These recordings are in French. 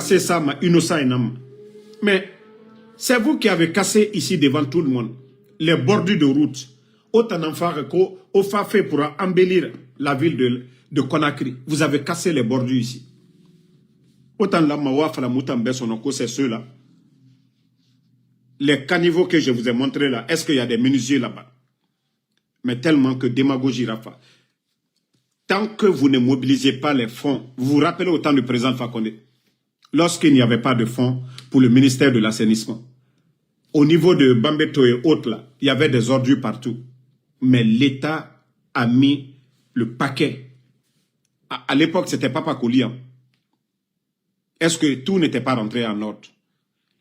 cassé ça, ma innocent enam. Mais c'est vous qui avez cassé ici devant tout le monde les bordures de route. Autant d'enfants au fait pour embellir la ville de Conakry. Vous avez cassé les bordures ici. Autant la mawa fala mutambe sonoko, c'est ceux-là. Les caniveaux que je vous ai montrés là, est-ce qu'il y a des menuisiers là-bas? Mais tellement que démagogie Rafa. Tant que vous ne mobilisez pas les fonds, vous vous rappelez au temps du président Fakonde, lorsqu'il n'y avait pas de fonds pour le ministère de l'assainissement, au niveau de Bambeto et autres là, il y avait des ordures partout. Mais l'État a mis le paquet. À l'époque, c'était Papa Koulian. Est-ce que tout n'était pas rentré en ordre?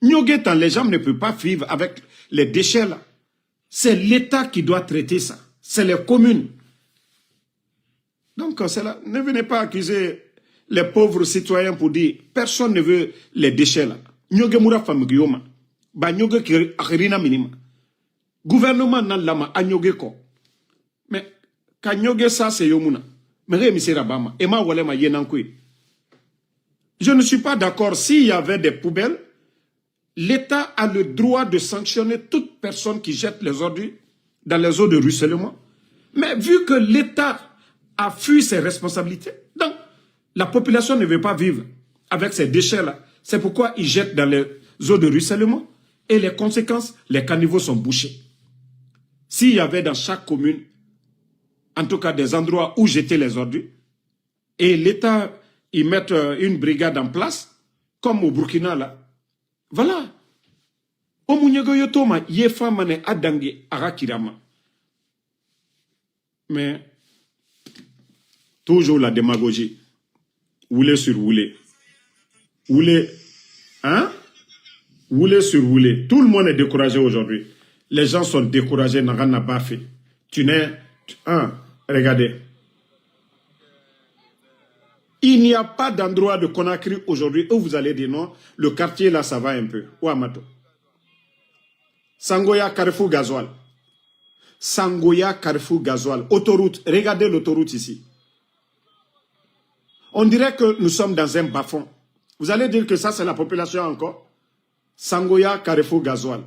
Nyogetan, les gens ne peuvent pas vivre avec les déchets là. C'est l'État qui doit traiter ça. C'est les communes. Donc, là. Ne venez pas accuser les pauvres citoyens pour dire personne ne veut les déchets là. Nyoge mura famigiyoma. Ba nyoge ki akirina minima. Gouvernement nan lama a nyoge ko. Mais, quand nyoge ça c'est yomuna. Mais remise rabama. Ema walema yenankui. Je ne suis pas d'accord. S'il y avait des poubelles, l'État a le droit de sanctionner toute personne qui jette les ordures dans les eaux de ruissellement. Mais vu que l'État a fui ses responsabilités, donc la population ne veut pas vivre avec ces déchets-là. C'est pourquoi ils jettent dans les eaux de ruissellement. Et les conséquences, les caniveaux sont bouchés. S'il y avait dans chaque commune, en tout cas des endroits où jeter les ordures, et l'État y met une brigade en place, comme au Burkina là, voilà. Mais toujours la démagogie. Rouler sur rouler. Rouler. Hein? Rouler sur rouler. Tout le monde est découragé aujourd'hui. Les gens sont découragés. N'a pas fait. Tu n'es. Hein? Regardez. Il n'y a pas d'endroit de Conakry aujourd'hui où vous allez dire non, le quartier là, ça va un peu. Ouamato. Sangoya, Carrefour, Gasoil. Sangoya, Carrefour, Gasoil. Autoroute. Regardez l'autoroute ici. On dirait que nous sommes dans un bas-fond. Vous allez dire que ça, c'est la population encore. Sangoya, Carrefour, Gasoil.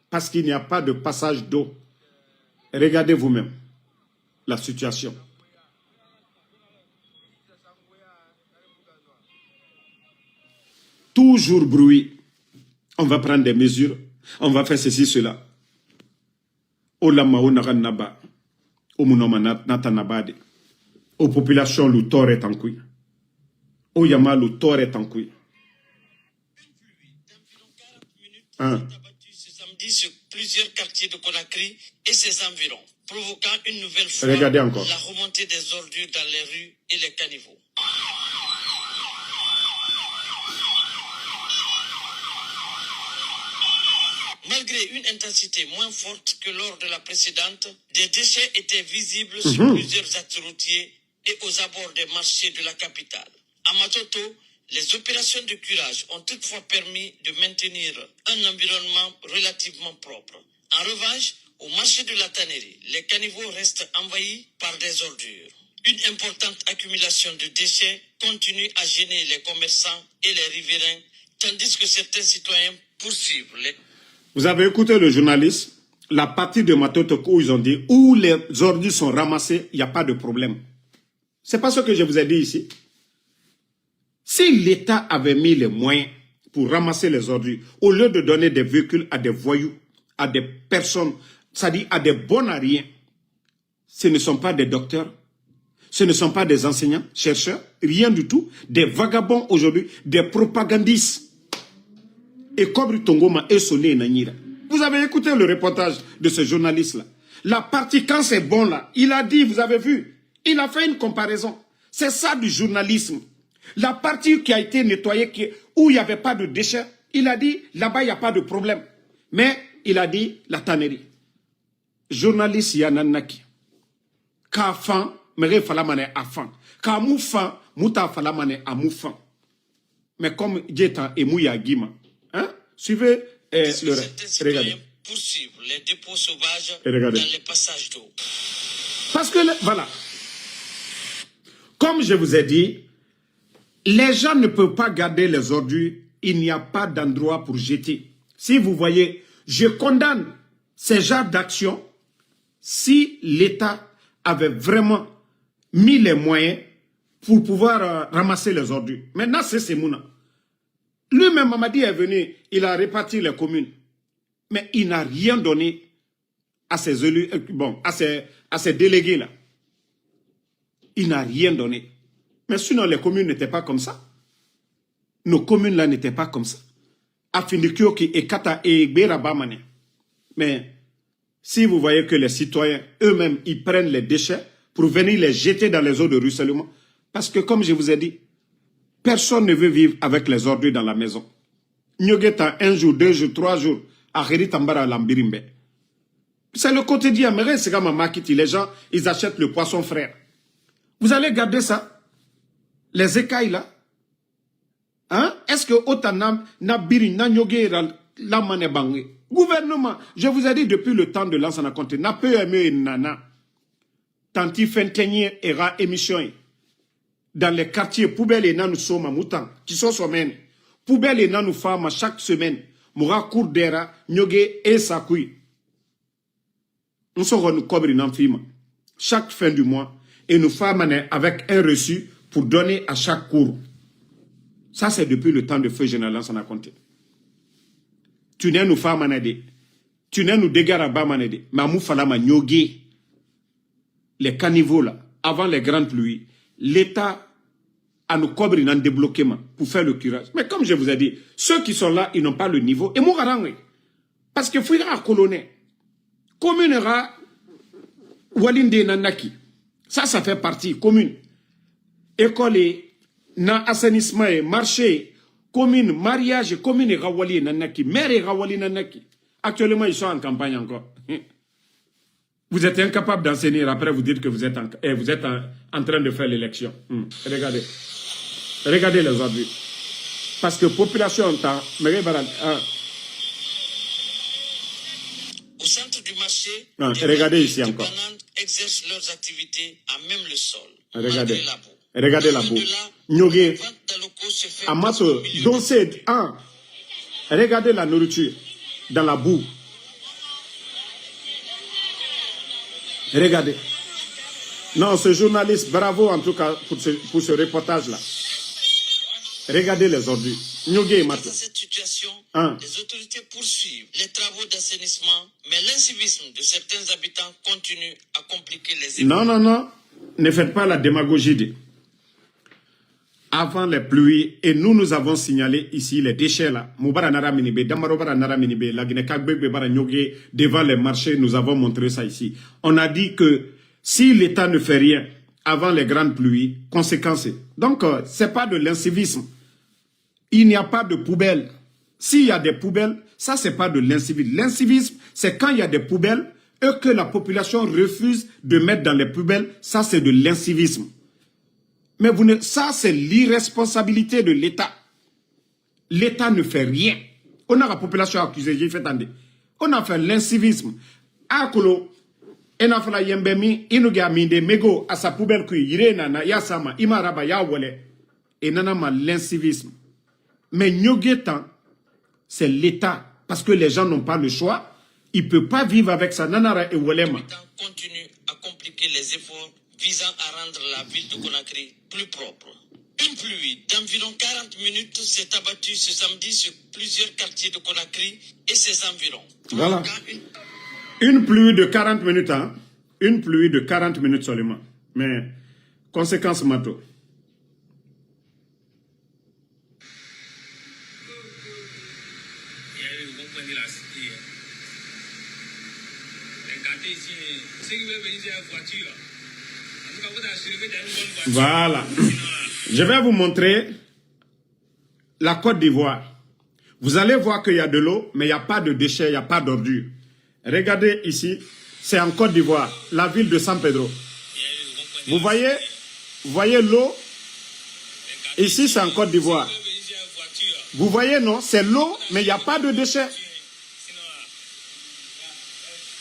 Parce qu'il n'y a pas de passage d'eau. Regardez vous-même la situation. Toujours bruit. On va prendre des mesures. On va faire ceci, cela. Olama naranaba. Omunoma natanabade. Aux populations, le tort est en couille. Au Yama, le tort est en couille. Ce samedi sur plusieurs quartiers de Conakry et ses environs, provoquant une nouvelle fois regardez encore la remontée des ordures dans les rues et les caniveaux. Malgré une intensité moins forte que lors de la précédente, des déchets étaient visibles sur plusieurs axes routiers et aux abords des marchés de la capitale. À Matoto, les opérations de curage ont toutefois permis de maintenir un environnement relativement propre. En revanche, au marché de la tannerie, les caniveaux restent envahis par des ordures. Une importante accumulation de déchets continue à gêner les commerçants et les riverains, tandis que certains citoyens poursuivent les... Vous avez écouté le journaliste, la partie de Matoto où ils ont dit, où les ordures sont ramassées, il n'y a pas de problème. C'est pas ce que je vous ai dit ici. Si l'État avait mis les moyens pour ramasser les ordures, au lieu de donner des véhicules à des voyous, à des personnes, c'est-à-dire à des bons à rien, ce ne sont pas des docteurs, ce ne sont pas des enseignants, chercheurs, rien du tout, des vagabonds aujourd'hui, des propagandistes. Et Kobri Tongoma et Soné Nanyira. Vous avez écouté le reportage de ce journaliste-là. La partie, quand c'est bon là, il a dit, vous avez vu, il a fait une comparaison. C'est ça du journalisme. La partie qui a été nettoyée, où il n'y avait pas de déchets, il a dit, là-bas, il n'y a pas de problème. Mais il a dit, la tannerie. Journaliste Yananaki. Kafan, mere falamane afan. Kamoufan, muta falamane amoufan. Mais comme Djetan et Mouya Guima, hein, suivez le reste. Regardez. Poursuivre les dépôts sauvages dans les passages d'eau. Parce que, voilà. Comme je vous ai dit, Les gens ne peuvent pas garder les ordures. Il n'y a pas d'endroit pour jeter. Si vous voyez, je condamne ces genres d'actions si l'État avait vraiment mis les moyens pour pouvoir ramasser les ordures. Maintenant, c'est Semouna. Lui-même, Mamadi est venu, il a réparti les communes. Mais il n'a rien donné à ses élus, bon, à ses délégués-là. Il n'a rien donné. Mais sinon, les communes n'étaient pas comme ça. Nos communes-là n'étaient pas comme ça. Afindikioki et Kata et Berabamane. Mais si vous voyez que les citoyens eux-mêmes, ils prennent les déchets pour venir les jeter dans les eaux de ruissellement. Parce que comme je vous ai dit, personne ne veut vivre avec les ordures dans la maison. Nyogeta 1 jour, 2 jours, 3 jours, Aheri Tambara Lambirimbe. C'est le quotidien. Mais c'est comme Makiti. Les gens, ils achètent le poisson frère. Vous allez garder ça? Les écailles là? Hein? Est-ce que Otanam, Nabiri, Nanyoge, Lamane Bangé? Gouvernement, je vous ai dit depuis le temps de Lansana Conte, n'a peu aimé Nana. Tanti Fentenye era émission. Dans les quartiers, poubelle et nanou soma moutan, qui sont semaine. Poubelle et nanou fama chaque semaine. Moura cour d'era, nyoge et sakui. Nous sommes cobri n'amfima. Chaque fin du mois, et nous femmes avec un reçu pour donner à chaque cours. Ça, c'est depuis le temps de feu général Lansana Conte. Tu n'es nous femmes manade. Tu n'es nous dégaraba manade. Mamou falama nyoge. Les caniveaux là, avant les grandes pluies, l'État a nous cobri dans débloquement pour faire le curage. Mais comme je vous ai dit, ceux qui sont là, ils n'ont pas le niveau. Et moi, parce que fouira à colonner. Commune Walinde Nanaki. Ça fait partie, commune. École, na assainissement, marché, commune, mariage, commune et Rawali Nanaki. Maire et Rawali Nanaki. Actuellement, ils sont en campagne encore. Vous êtes incapable d'enseigner, après vous dites que vous êtes en train de faire l'élection. Regardez. Regardez les ordures. Parce que population en temps, au centre du marché, regardez ici encore. Les bananes exercent leurs activités à même le sol. Regardez. Regardez la boue. Nyoge. Amato. Donc c'est regardez la nourriture dans la boue. Regardez. Non, ce journaliste, bravo en tout cas pour ce reportage-là. Regardez les ordures. Dans cette situation, les autorités poursuivent les travaux d'assainissement, mais l'incivisme de certains habitants continue à compliquer les efforts. Non. Ne faites pas la démagogie. Avant les pluies, et nous avons signalé ici les déchets là. Devant les marchés, nous avons montré ça ici. On a dit que si l'État ne fait rien avant les grandes pluies, conséquences. Donc, ce n'est pas de l'incivisme. Il n'y a pas de poubelle. S'il y a des poubelles, ça, ce n'est pas de l'incivisme. L'incivisme, c'est quand il y a des poubelles et que la population refuse de mettre dans les poubelles. Ça, c'est de l'incivisme. Mais ça, c'est l'irresponsabilité de l'État. L'État ne fait rien. On a la population accusée, j'ai fait attendre. On a fait l'incivisme. Akolo, on a fait la yembemi, inuga minde, mego, à sa poubelle kui, yirena, yasama, imaraba, yawole. Et nanama l'incivisme. Mais nyogetan, c'est l'État. Parce que les gens n'ont pas le choix. Ils ne peuvent pas vivre avec ça. Nanara et Wolema. Continue à compliquer les efforts visant à rendre la ville de Conakry plus propre. Une pluie d'environ 40 minutes s'est abattue ce samedi sur plusieurs quartiers de Conakry et ses environs. Voilà. Une pluie de 40 minutes, hein? Une pluie de 40 minutes seulement. Mais, conséquence mato. Voilà. Je vais vous montrer la Côte d'Ivoire. Vous allez voir qu'il y a de l'eau, mais il n'y a pas de déchets, il n'y a pas d'ordures. Regardez ici, c'est en Côte d'Ivoire, la ville de San Pedro. Vous voyez l'eau? Ici, c'est en Côte d'Ivoire. Vous voyez, non? C'est l'eau, mais il n'y a pas de déchets.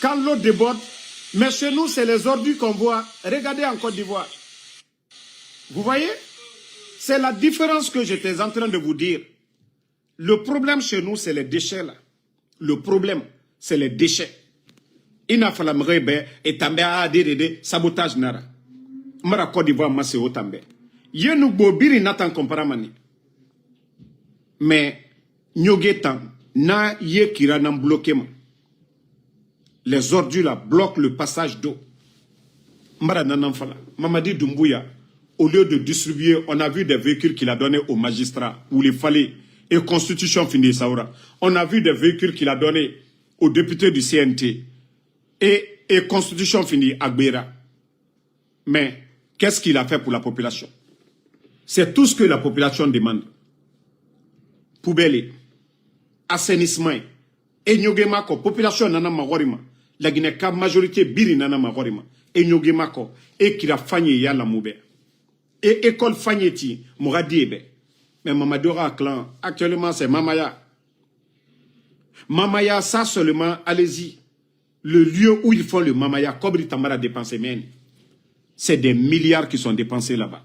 Quand l'eau déborde, mais chez nous, c'est les ordures qu'on voit. Regardez en Côte d'Ivoire. Vous voyez? C'est la différence que j'étais en train de vous dire. Le problème chez nous, c'est les déchets là. Le problème, c'est les déchets. Il n'a fallu me et tambe a de sabotage nara. Mara Côte d'Ivoire, moi c'est au tambe. Yenu bobiri natan comparamani. Mais nyogetan na ye kira nan bloqué ma. Les ordures là bloquent le passage d'eau. Mara nanan fala. Mamadi Doumbouya, au lieu de distribuer, on a vu des véhicules qu'il a donnés aux magistrats où il fallait et constitution finie Saoura. On a vu des véhicules qu'il a donnés aux députés du CNT et constitution finie Agbera. Mais qu'est-ce qu'il a fait pour la population? C'est tout ce que la population demande. Poubelle, assainissement, et nyogema population nana magorima. La Guinée majorité biri nana magorima. Et nyogema ko et qui a fagné ya la moube. Et école fagneti mouradiebe. Mais Mamadora clan actuellement c'est Mamaya. Mamaya ça seulement allez-y. Le lieu où ils font le Mamaya, Kobri Tamara dépensé men. C'est des milliards qui sont dépensés là-bas.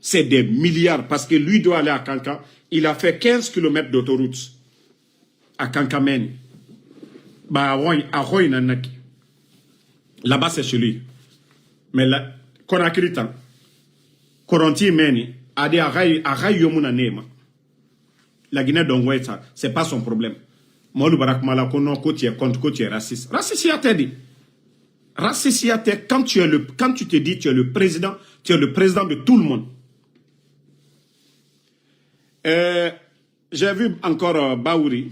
C'est des milliards parce que lui doit aller à Kankan. Il a fait 15 km d'autoroute à Kankamen. Là-bas, c'est chez lui. Mais là, Konakri Tan, Koronti Meni, Ade Aray Yomuna Nema. La Guinée d'Ongweta, c'est pas son problème. Maulou Barak Malakono, côté contre côté raciste. Raciste, il dit. Raciste, quand tu te dis tu es le président de tout le monde. J'ai vu encore Baouri.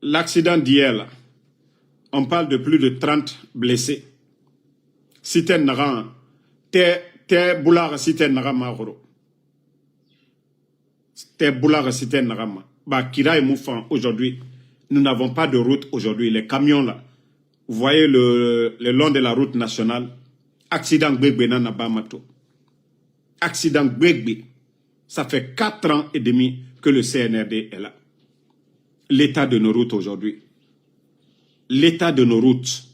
L'accident d'hier, on parle de plus de 30 blessés. C'était Naran, te Boular, c'était Naran Mahoro. Te Boular, c'était Naran. Kira et Moufan, aujourd'hui, nous n'avons pas de route aujourd'hui. Les camions là, vous voyez le long de la route nationale, accident Gbegbe na Bamato. Accident Gbegbe. Ça fait 4 ans et demi que le CNRD est là. L'état de nos routes aujourd'hui. L'état de nos routes.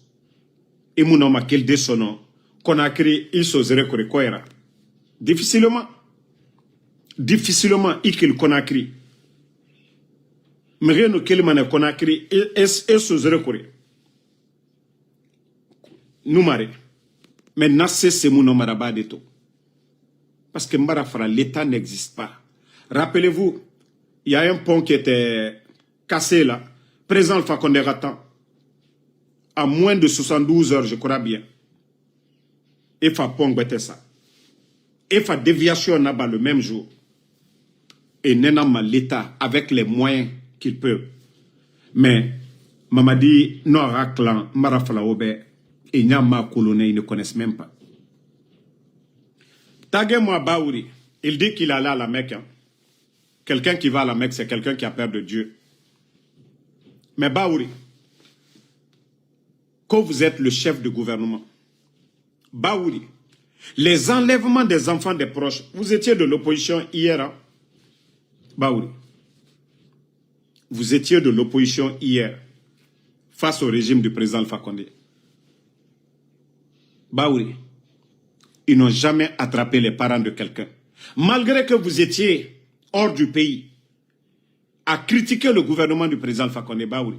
Et mon nom a quel désonon qu'on a créé, il s'oserait quoi. Difficilement. Difficilement, il qu'on a créé. Mais rien ne qu'il m'a qu'on a créé, il s'oserait quoi. Nous marrons. Mais Nassé, c'est mon nom à de tout. Parce que Mbarafara, l'État n'existe pas. Rappelez-vous, il y a un pont qui était cassé là. Président Alpha Condé Ratan. À moins de 72 heures, je crois bien. Et fa pont bête ça. Et fa déviation là-bas le même jour. Et n'enama l'État avec les moyens qu'il peut. Mais, Mamadi, Noara Clan, Marafala Obe, et Nyama Kolone, ils ne connaissent même pas. Taguez-moi Baouri, il dit qu'il allait à la Mecque. Hein. Quelqu'un qui va à la Mecque, c'est quelqu'un qui a peur de Dieu. Mais Baouri, quand vous êtes le chef de gouvernement, Baouri, les enlèvements des enfants des proches, vous étiez de l'opposition hier, hein? Baouri, vous étiez de l'opposition hier face au régime du président Alpha Condé. Baouri, ils n'ont jamais attrapé les parents de quelqu'un. Malgré que vous étiez hors du pays, à critiquer le gouvernement du président Alpha Condé, Baouri.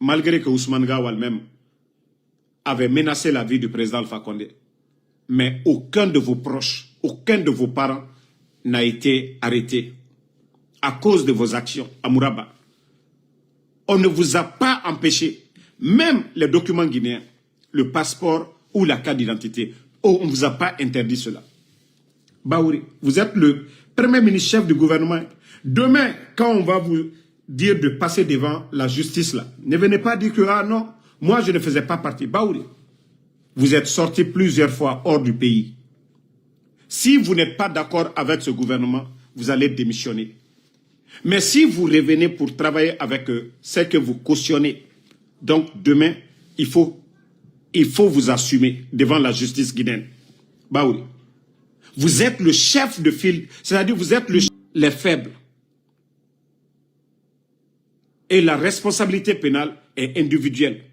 Malgré que Ousmane Gawal même avait menacé la vie du président Alpha Condé. Mais aucun de vos proches, aucun de vos parents n'a été arrêté à cause de vos actions à Mouraba. On ne vous a pas empêché, même les documents guinéens, le passeport ou la carte d'identité. Oh, on ne vous a pas interdit cela. Baouri, vous êtes le premier ministre chef du gouvernement. Demain, quand on va vous dire de passer devant la justice, là, ne venez pas dire que, ah non, moi je ne faisais pas partie. Baouri, vous êtes sorti plusieurs fois hors du pays. Si vous n'êtes pas d'accord avec ce gouvernement, vous allez démissionner. Mais si vous revenez pour travailler avec eux, c'est que vous cautionnez. Donc demain, il faut vous assumer devant la justice guinéenne. Baouri, vous êtes le chef de file, c'est-à-dire vous êtes les faibles. Et la responsabilité pénale est individuelle.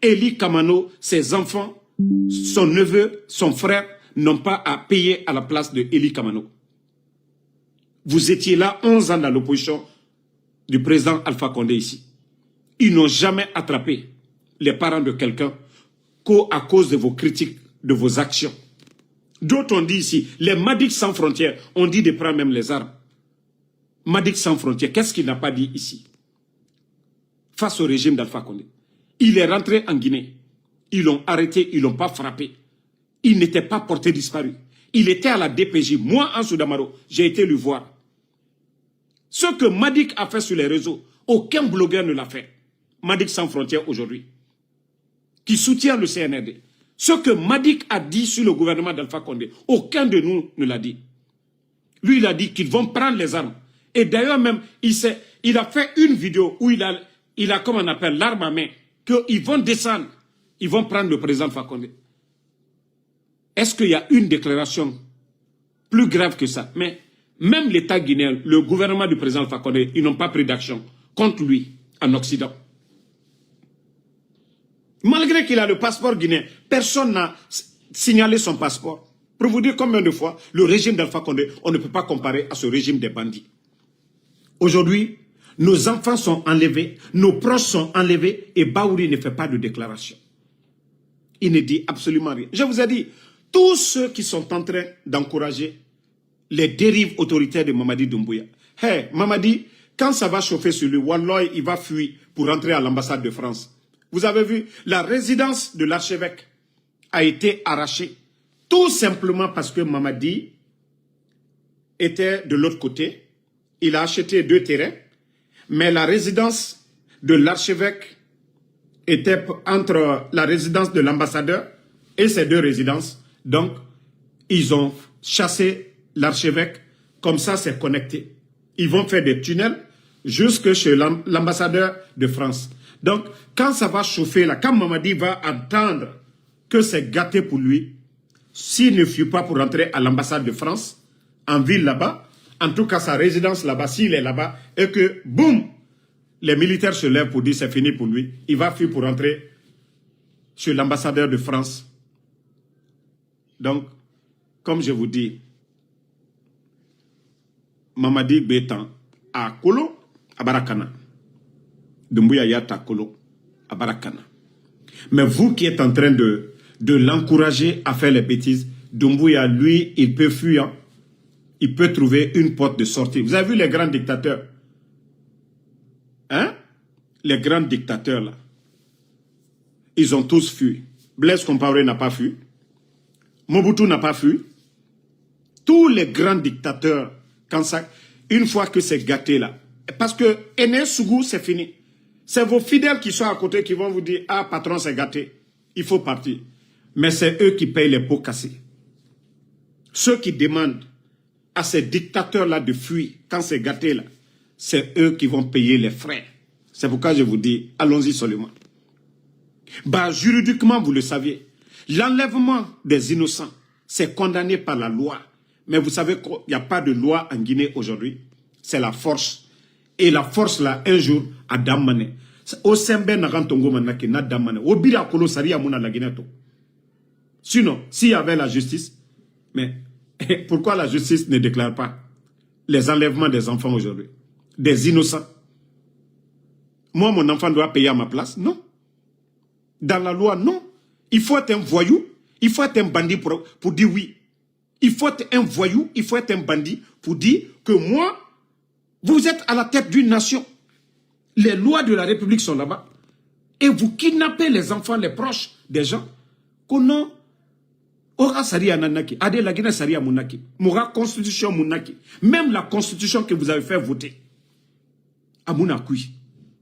Eli Kamano, ses enfants son neveu, son frère n'ont pas à payer à la place de Eli Kamano. Vous étiez là 11 ans dans l'opposition du président Alpha Condé ici. Ils n'ont jamais attrapé les parents de quelqu'un qu'à cause de vos critiques, de vos actions. D'autres ont dit ici, les Madik sans frontières, ont dit de prendre même les armes. Madik sans frontières, qu'est-ce qu'il n'a pas dit ici? Face au régime d'Alpha Condé. Il est rentré en Guinée. Ils l'ont arrêté, ils ne l'ont pas frappé. Il n'était pas porté disparu. Il était à la DPJ. Moi, en Soudamaro, j'ai été le voir. Ce que Madik a fait sur les réseaux, aucun blogueur ne l'a fait. Madik sans frontières aujourd'hui, qui soutient le CNRD. Ce que Madik a dit sur le gouvernement d'Alpha Condé, aucun de nous ne l'a dit. Lui, il a dit qu'ils vont prendre les armes. Et d'ailleurs même, il a fait une vidéo où il a comme on appelle, l'arme à main, qu'ils vont descendre, ils vont prendre le président Alpha Condé. Est-ce qu'il y a une déclaration plus grave que ça? Mais même l'État guinéen, le gouvernement du président Alpha Condé, ils n'ont pas pris d'action contre lui en Occident. Malgré qu'il a le passeport guinéen, personne n'a signalé son passeport. Pour vous dire combien de fois, le régime d'Alpha Condé, on ne peut pas comparer à ce régime des bandits. Aujourd'hui, nos enfants sont enlevés, nos proches sont enlevés et Baouri ne fait pas de déclaration. Il ne dit absolument rien. Je vous ai dit, tous ceux qui sont en train d'encourager les dérives autoritaires de Mamadi Doumbouya. Hey, Mamadi, quand ça va chauffer sur lui, Walloy, il va fuir pour rentrer à l'ambassade de France. Vous avez vu, la résidence de l'archevêque a été arrachée tout simplement parce que Mamadi était de l'autre côté. Il a acheté 2 terrains, mais la résidence de l'archevêque était entre la résidence de l'ambassadeur et ces 2 résidences. Donc, ils ont chassé l'archevêque, comme ça c'est connecté. Ils vont faire des tunnels jusque chez l'ambassadeur de France. Donc, quand ça va chauffer là, quand Mamadi va entendre que c'est gâté pour lui, s'il ne fuit pas pour rentrer à l'ambassade de France, en ville là-bas, en tout cas sa résidence là-bas, s'il est là-bas, et que, boum, les militaires se lèvent pour dire c'est fini pour lui, il va fuir pour rentrer chez l'ambassadeur de France. Donc, comme je vous dis, Mamadi Bétan à Kolo, à Barakana. Doumbouya Yata Kolo, à Barakana. Mais vous qui êtes en train de l'encourager à faire les bêtises, Doumbouya, lui, il peut fuir. Il peut trouver une porte de sortie. Vous avez vu les grands dictateurs? Hein? Les grands dictateurs, là. Ils ont tous fui. Blaise Compaoré n'a pas fui. Mobutu n'a pas fui. Tous les grands dictateurs, quand ça, une fois que c'est gâté, là. Parce que Ené Sougou, c'est fini. C'est vos fidèles qui sont à côté qui vont vous dire, ah, patron, c'est gâté. Il faut partir. Mais c'est eux qui payent les pots cassés. Ceux qui demandent à ces dictateurs-là de fuir, quand c'est gâté là, c'est eux qui vont payer les frais. C'est pourquoi je vous dis, allons-y seulement. Bah, juridiquement, vous le saviez, l'enlèvement des innocents, c'est condamné par la loi. Mais vous savez qu'il n'y a pas de loi en Guinée aujourd'hui. C'est la force. Et la force là, un jour, à Damane. Au Sembe Narantongo Manaki, na Damane. Au Bira Kolo Saria Mouna la Guinée. Sinon, s'il y avait la justice, mais pourquoi la justice ne déclare pas les enlèvements des enfants aujourd'hui? Des innocents. Moi, mon enfant doit payer à ma place? Non. Dans la loi, non. Il faut être un voyou, il faut être un bandit pour dire oui. Il faut être un voyou, il faut être un bandit pour dire que moi, vous êtes à la tête d'une nation. Les lois de la République sont là-bas. Et vous kidnappez les enfants, les proches des gens. Qu'on Ora Saria Nanaki, Ade la Guinée Saria Mounaki, Moura Constitution Mounaki, même la Constitution que vous avez fait voter, à Mounakui,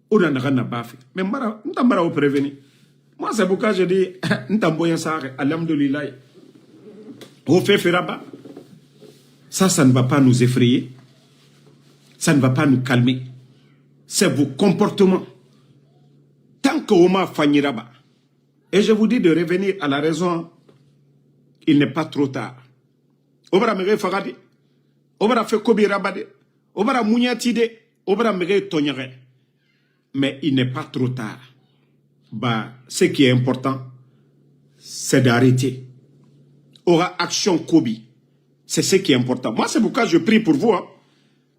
Oranarana Bafi, mais Mara, Ntambara au prévenu. Moi, c'est pourquoi je dis, Ntamboyan Sare, Alhamdoulilah, au fait Feraba. Ça ne va pas nous effrayer, ça ne va pas nous calmer. C'est vos comportements. Tant que Oma Fanyiraba, et je vous dis de revenir à la raison. Il n'est pas trop tard. Obara mege fagade, obara fe kobi rabade, obara munyatide, obara mege tonyere. Mais il n'est pas trop tard. Bah, ce qui est important, c'est d'arrêter. Aura action Kobi. C'est ce qui est important. Moi, c'est pourquoi je prie pour vous. Hein.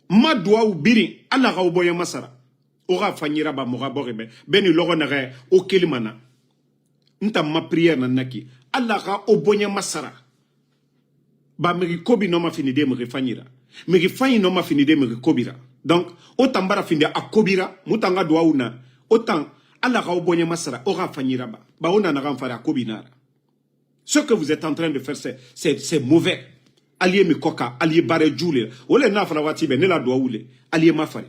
Ma doua ou biri, Allah ga oboya masara. Aura fanyira ba moga borebe. Beni logo nare o kelimana. Nta ma prière na naki. Allah ga oboya masara. Ba meri Kobi no ma finide meri fanyira. Meri fanyi no ma finide meri Kobira. Donc, autant bara finde a Kobira, mutanga doua una. Autant Allah ga oboya masara. Aura fanyira ba. Ba ona na ramfara a Kobinara. Ce que vous êtes en train de faire, c'est mauvais. Allié mi koka, allié bare djoule. Ole na fala wati be ne la doa oule. Allié mafari.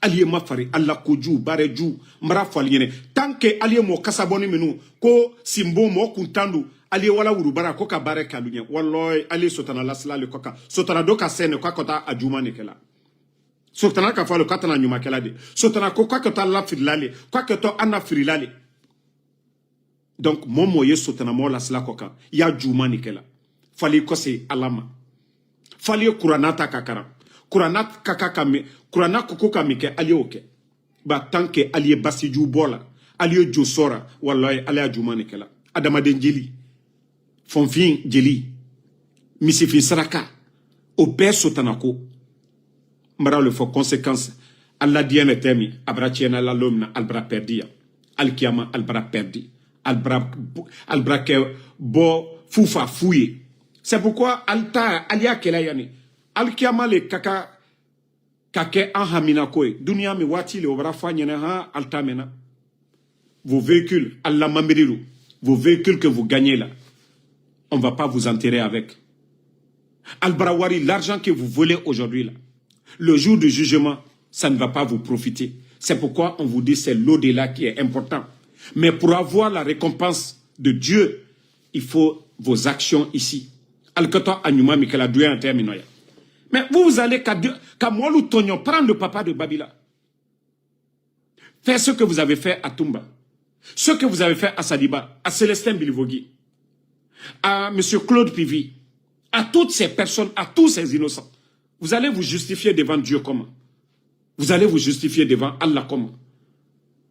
Allié mafari, alla koju, bare djou, mra faliene. Tant que allié mo kasaboni menu, ko simbo mo kuntandu, allié wala uru bara koka bare kalunye. Walloy, allié sotana lasla le koka. Sotana doka sene kwa kota ajuma nekela. Sotana ka fa le katana nyuma kela de. Sotana ko kwa kota la firilale, kwa kota ana firilale. Donc, mon moyen sotana mo lasla koka. Ya juma nekela. Fali kose alama. Fali kuranata kakara. Kuranat kakakame. Kuranat kukukamike alioke. Ba tanke alie basiju bola. Alio josora. Wallahi alia jumane kela. Adamaden jeli. Fonfin jeli. Misifin saraka. Obe sotanako. Mbara le fo conséquence. Allah diane temi. Abra tiena la lomna albra perdia. Alkiama albra perdi. Albra ke bo fufa fouye. C'est pourquoi Alta alia kelayani. Alkiama le kaka kake anhamina koe. Dunia mi wati le obra fanyene ha alta mena. Vos véhicules, Allah mamiriru. Vos véhicules que vous gagnez là. On ne va pas vous enterrer avec. Al-Brawari, l'argent que vous volez aujourd'hui là. Le jour du jugement, ça ne va pas vous profiter. C'est pourquoi on vous dit c'est l'au-delà qui est important. Mais pour avoir la récompense de Dieu, il faut vos actions ici. Mais vous allez qu'à Moulou Tognon prendre le papa de Babila. Faire ce que vous avez fait à Toumba. Ce que vous avez fait à Sadiba, à Célestin Bilivogui, à M. Claude Pivi, à toutes ces personnes, à tous ces innocents. Vous allez vous justifier devant Dieu comment? Vous allez vous justifier devant Allah comment?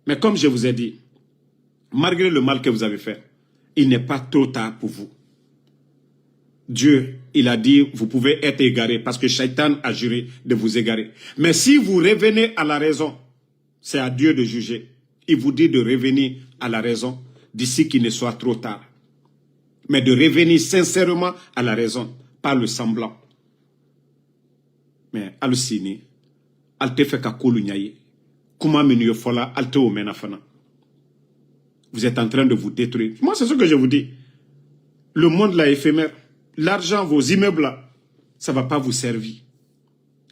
Mais comme je vous ai dit, malgré le mal que vous avez fait, il n'est pas trop tard pour vous. Dieu, il a dit, vous pouvez être égaré parce que Shaitan a juré de vous égarer. Mais si vous revenez à la raison, c'est à Dieu de juger. Il vous dit de revenir à la raison d'ici qu'il ne soit trop tard. Mais de revenir sincèrement à la raison, pas le semblant. Mais Al-Sini, Alte Feka Kolunyaye, Kuma Menyo Fola, Alte Omenafana. Vous êtes en train de vous détruire. Moi, c'est ce que je vous dis. Le monde là éphémère. L'argent, vos immeubles là, ça ne va pas vous servir.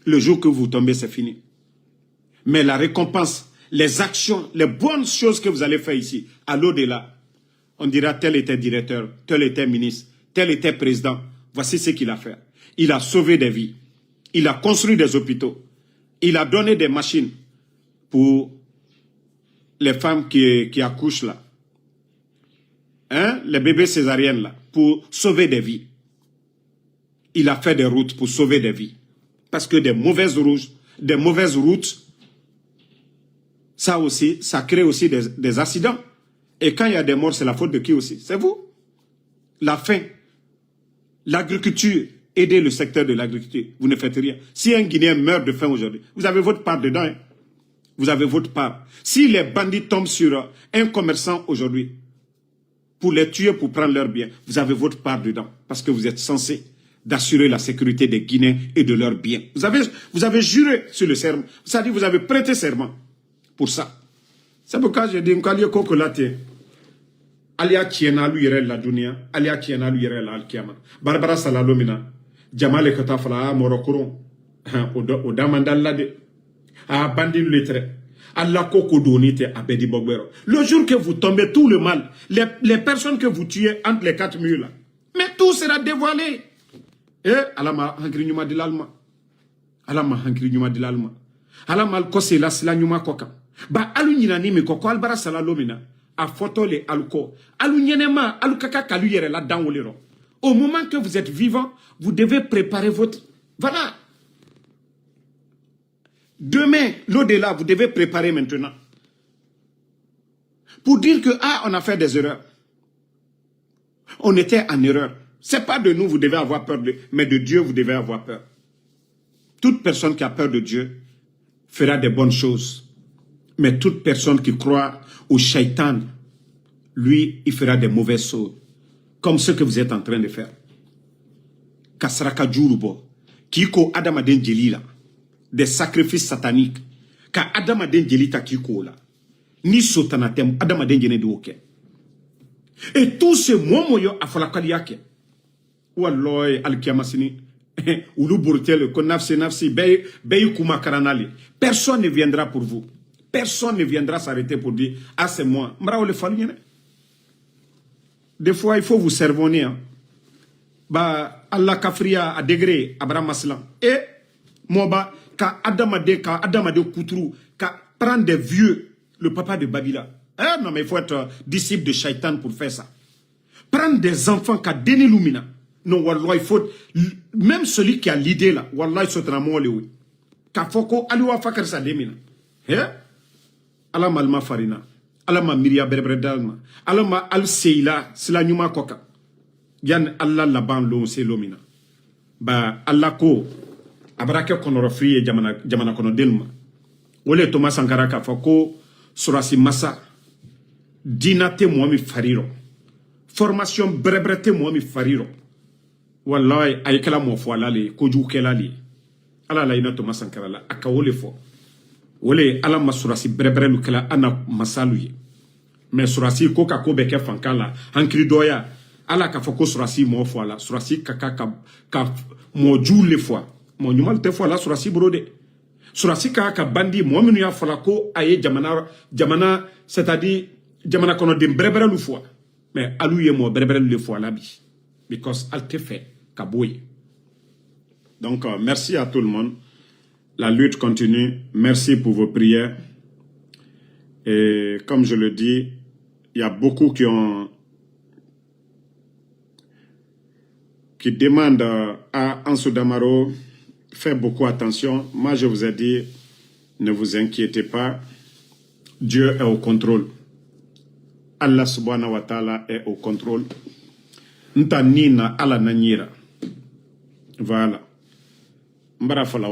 Le jour que vous tombez, c'est fini. Mais la récompense, les actions, les bonnes choses que vous allez faire ici, à l'au-delà, on dira tel était directeur, tel était ministre, tel était président. Voici ce qu'il a fait. Il a sauvé des vies. Il a construit des hôpitaux. Il a donné des machines pour les femmes qui accouchent là. Hein? Les bébés césariennes là, pour sauver des vies. Il a fait des routes pour sauver des vies. Parce que des mauvaises routes, ça aussi, ça crée aussi des accidents. Et quand il y a des morts, c'est la faute de qui aussi? C'est vous. La faim, l'agriculture, aidez le secteur de l'agriculture. Vous ne faites rien. Si un Guinéen meurt de faim aujourd'hui, vous avez votre part dedans. Hein? Vous avez votre part. Si les bandits tombent sur un commerçant aujourd'hui, pour les tuer, pour prendre leurs biens, vous avez votre part dedans. Parce que vous êtes censé d'assurer la sécurité des Guinéens et de leurs biens. Vous avez juré sur le serment. C'est-à-dire vous avez prêté serment pour ça. C'est pourquoi je dis, Mkali Kokolate, Alia Kiena Luyere la Dunia, Alia Kiena Luyere la Alkiama. Barbara Salalomina, Jamale Katafala, Morokoron, Odamandalade, a Bandi Letre, Allah Koko Donite à Bedi Bogbero. Le jour que vous tombez, tout le mal, les personnes que vous tuez entre les 4 murs là, mais tout sera dévoilé. Eh, alama hankiri nyuma dilalma. Alama hankiri nyuma dilalma. Alama alkose la sila nyuma koka. Ba alu nyina ni mi koko albara sala lomina. A photo le aluko. Alu nyenema, alu kaka kalu yere la dan wolero. Au moment que vous êtes vivant, vous devez préparer votre... Voilà. Demain, l'au-delà, vous devez préparer maintenant. Pour dire que, ah, on a fait des erreurs. On était en erreur. C'est pas de nous, vous devez avoir peur, mais de Dieu, vous devez avoir peur. Toute personne qui a peur de Dieu fera des bonnes choses. Mais toute personne qui croit au shaitan, lui, il fera des mauvaises choses. Comme ce que vous êtes en train de faire. Kasraka Djurubo, Kiko Adamaden Djelila, des sacrifices sataniques. Ka Adamaden Djelita Kiko là. Ni sotanatem, Adamaden Djene Douke. Et tout ce momoyo a falakaliake. Walloy al-Kiamasini. Oulu Bourtel, Konafse Nafsi, Bey Kuma Karanali. Personne ne viendra pour vous. Personne ne viendra s'arrêter pour dire, ah c'est moi. Mrao le fallu. Des fois, il faut vous servonner. Hein. Bah, Allah kafria à degré, Abraham Maslan. Et, moi, ka Adamade Koutrou, ka prendre des vieux, le papa de Babila. Eh, non, mais il faut être disciple de Shaitan pour faire ça. Prendre des enfants, ka Deni Lumina. Non, Wallah, il faut, même celui qui a l'idée là, Wallah, il se tramo le oui. Ka foko, aliwa fakar sa lemina. Eh? Allah malma farina. Allah ma miria berbredalma. Allah ma al seila, sila nyuma koka. Yan Allah laban lo se lomina. Ba Allah ko abrake konoro friye jamana kono delma. Wole Thomas Sankara ka fako surasi massa dinate moami fariro. Formation brebrete moami fariro. Wallahi ayekala mo fo alale koju kelali. Allah la ina Thomas Sankara la akawole fo. Wole ala ma surasi brebre lukela ana masaluye. Mais surasi ko ka ko beke fankala hankri doya ala ka foko surasi mo fo ala surasi ka mo jule fo mo nyumal te fo ala surasi brode surasi ka bandi mo minu ya fo la ko aye jamana c'est-à-dire jamana kono dem brebre lu fo mais aluye mo brebre lu fo ala bi because al te fait ka boy. Donc merci à tout le monde. La lutte continue. Merci pour vos prières. Et comme je le dis, il y a beaucoup qui demandent à Ansou Damaro, faites beaucoup attention. Moi, je vous ai dit, ne vous inquiétez pas. Dieu est au contrôle. Allah subhanahu wa ta'ala est au contrôle. Nta nina ala nanyira. Voilà. Mbara fala